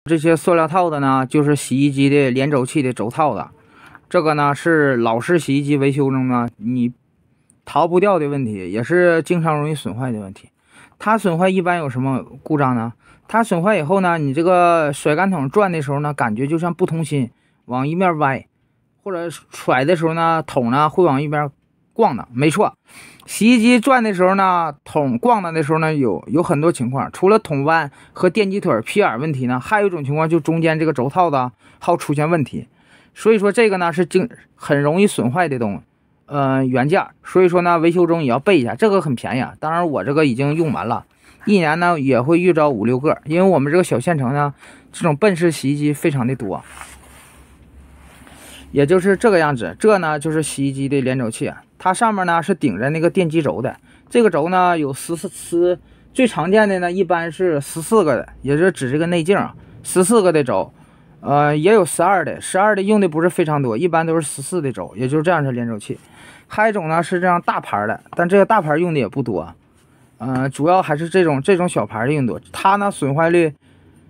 这些塑料套子呢，就是洗衣机的连轴器的轴套子。这个呢是老式洗衣机维修中呢你逃不掉的问题，也是经常容易损坏的问题。它损坏一般有什么故障呢？它损坏以后呢，你这个甩干筒转的时候呢，感觉就像不通心，往一面歪，或者甩的时候呢，筒呢会往一边咣的。没错，洗衣机转的时候呢，筒咣的时候呢，有很多情况，除了筒弯和电机腿皮眼问题呢，还有一种情况就中间这个轴套子好出现问题。所以说这个呢是很容易损坏的原件，所以说呢维修中也要备一下，这个很便宜啊。当然我这个已经用完了，一年呢也会遇着5、6个，因为我们这个小县城呢，这种笨式洗衣机非常的多。也就是这个样子，这呢就是洗衣机的连轴器啊，它上面呢是顶着那个电机轴的，这个轴呢有最常见的呢一般是14个的，也就是指这个内径啊，14个的轴。也有12的，12的用的不是非常多，一般都是14的轴，也就是这样的连轴器。还有一种呢是这样大牌的，但这个大牌用的也不多，主要还是这种小牌的用多。它呢损坏率，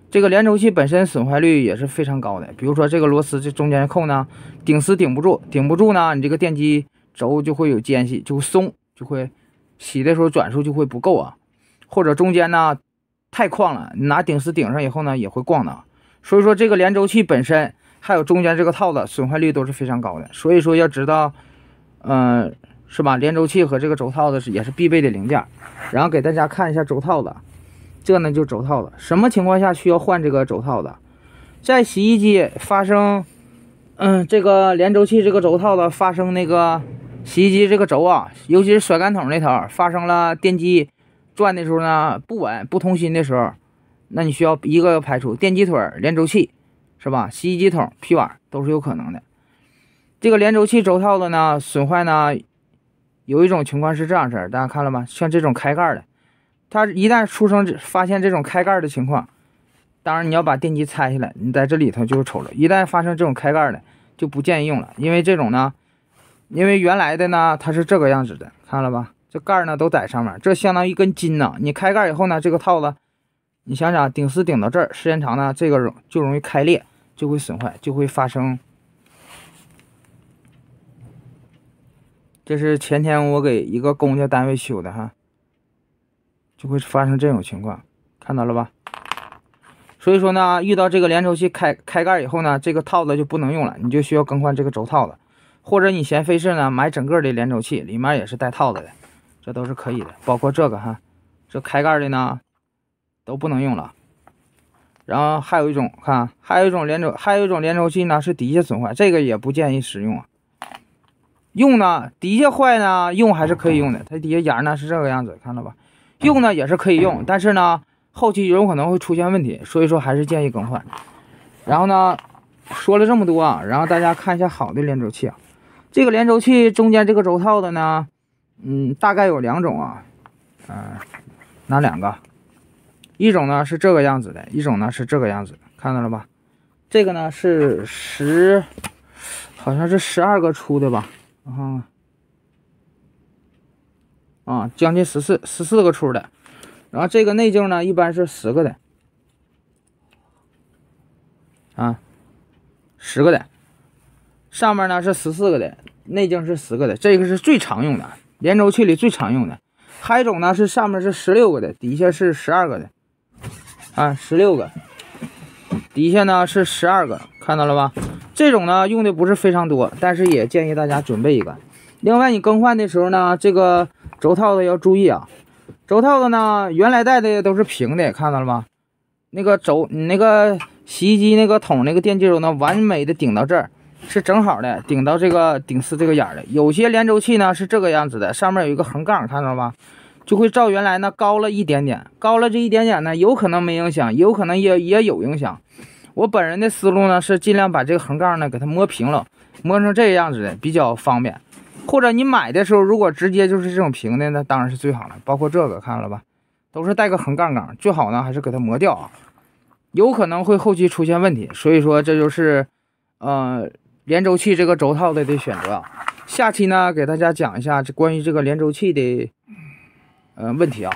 这个连轴器本身损坏率也是非常高的。比如说这个螺丝这中间扣呢顶丝顶不住呢，你这个电机轴就会有间隙，就会松，就会洗的时候转速就会不够啊，或者中间呢太旷了，你拿顶丝顶上以后呢也会咣的。所以说这个连轴器本身还有中间这个套子损坏率都是非常高的，所以说要知道是吧，连轴器和这个轴套子也是必备的零件。然后给大家看一下轴套子，这呢就是轴套子，什么情况下需要换这个轴套子？在洗衣机发生这个连轴器这个轴套子发生那个洗衣机这个轴啊，尤其是甩干筒那头发生了电机转的时候呢不稳不通心的时候，那你需要一个排除电机腿、连轴器，是吧？洗衣机筒、皮碗都是有可能的。这个连轴器轴套子呢，损坏呢，有一种情况是这样式儿，大家看了吗？像这种开盖的，它一旦发现这种开盖的情况，当然你要把电机拆下来，你在这里头就瞅着，一旦发生这种开盖的，就不建议用了，因为这种呢，因为原来的呢它是这个样子的，看了吧？这盖呢都在上面，这相当于一根筋呢。你开盖以后呢，这个套子。你想想，顶丝顶到这儿，时间长呢，这个就容易开裂，就会损坏，就会发生。这是前天我给一个公家单位修的哈，就会发生这种情况，看到了吧？所以说呢，遇到这个连轴器开盖以后呢，这个套子就不能用了，你就需要更换这个轴套子，或者你嫌费事呢，买整个的连轴器，里面也是带套子的，这都是可以的，包括这个哈，这开盖的呢。都不能用了。然后还有一种连轴器呢是底下损坏，这个也不建议使用啊。用呢底下坏呢用还是可以用的，它底下眼呢是这个样子，看到吧？用呢也是可以用，但是呢后期有可能会出现问题，所以说还是建议更换。然后呢说了这么多啊，然后大家看一下好的连轴器啊。这个连轴器中间这个轴套的呢，大概有2种啊，哪2个？一种呢是这个样子的，一种呢是这个样子，看到了吧？这个呢是好像是12个出的吧？将近14个出的。然后这个内径呢一般是10个的，10个的。上面呢是14个的，内径是10个的，这个是最常用的，连轴器里最常用的。还有一种呢是上面是16个的，底下是12个的。16个，底下呢是12个，看到了吧？这种呢用的不是非常多，但是也建议大家准备一个。另外，你更换的时候呢，这个轴套子要注意啊。轴套子呢，原来带的都是平的，看到了吧？那个你那个洗衣机那个筒那个电机轴呢，完美的顶到这儿，是正好的顶到这个顶丝这个眼的。有些连轴器呢是这个样子的，上面有一个横杠，看到了吧？就会照原来呢高了一点点，高了这一点点呢，有可能没影响，有可能也有影响。我本人的思路呢是尽量把这个横杠呢给它磨平了，磨成这样子的比较方便。或者你买的时候如果直接就是这种平的呢，当然是最好了。包括这个看了吧，都是带个横杠杠，最好呢还是给它磨掉啊，有可能会后期出现问题。所以说这就是连轴器这个轴套的选择。下期呢给大家讲一下关于这个连轴器的问题啊。